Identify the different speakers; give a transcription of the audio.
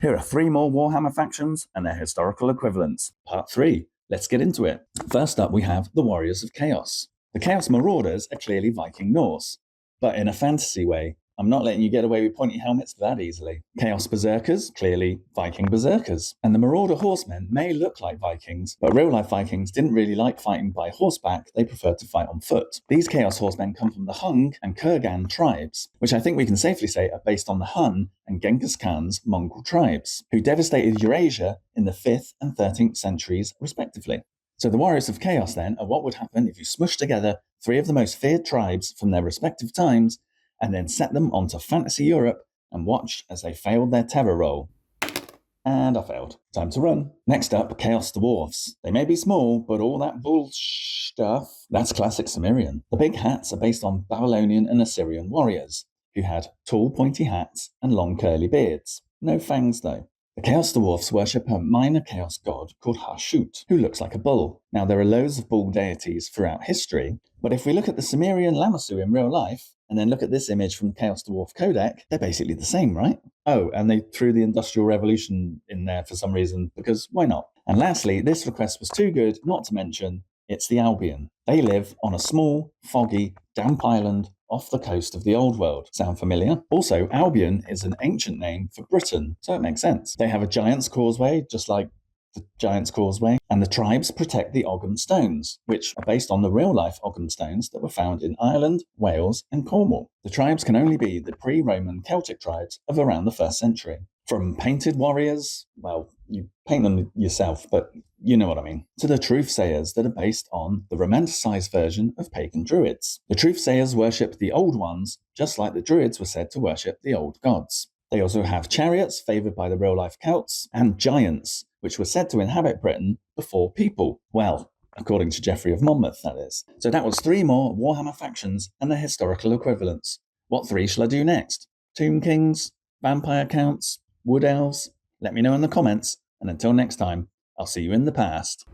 Speaker 1: Here are 3 more Warhammer factions and their historical equivalents. Part 3. Let's get into it. First up, we have the Warriors of Chaos. The Chaos Marauders are clearly Viking Norse, but in a fantasy way. I'm not letting you get away with pointy helmets that easily. Chaos Berserkers, clearly Viking Berserkers. And the Marauder Horsemen may look like Vikings, but real-life Vikings didn't really like fighting by horseback, they preferred to fight on foot. These Chaos Horsemen come from the Hung and Kurgan tribes, which I think we can safely say are based on the Hun and Genghis Khan's Mongol tribes, who devastated Eurasia in the 5th and 13th centuries respectively. So the Warriors of Chaos then are what would happen if you smushed together 3 of the most feared tribes from their respective times and then set them onto fantasy Europe and watched as they failed their terror roll. And I failed. Time to run. Next up, Chaos Dwarfs. They may be small, but all that stuff, that's classic Sumerian. The big hats are based on Babylonian and Assyrian warriors, who had tall pointy hats and long curly beards. No fangs though. The Chaos Dwarfs worship a minor chaos god called Hashut, who looks like a bull. Now, there are loads of bull deities throughout history, but if we look at the Sumerian Lamassu in real life, and then look at this image from the Chaos Dwarf Codex, they're basically the same, right? Oh, and they threw the Industrial Revolution in there for some reason, because why not? And lastly, this request was too good not to mention, it's the Albion. They live on a small, foggy, damp island off the coast of the Old World. Sound familiar? Also, Albion is an ancient name for Britain, so it makes sense. They have a Giant's Causeway, just like the Giant's Causeway, and the tribes protect the Ogham Stones, which are based on the real-life Ogham Stones that were found in Ireland, Wales, and Cornwall. The tribes can only be the pre-Roman Celtic tribes of around the 1st century. From painted warriors, well, you paint them yourself, but you know what I mean, to the truthsayers that are based on the romanticized version of pagan druids. The truthsayers worship the old ones, just like the druids were said to worship the old gods. They also have chariots favoured by the real-life Celts, and giants, which were said to inhabit Britain before people. Well, according to Geoffrey of Monmouth, that is. So that was 3 more Warhammer factions and their historical equivalents. What 3 shall I do next? Tomb Kings? Vampire Counts? Wood Elves? Let me know in the comments, and until next time, I'll see you in the past.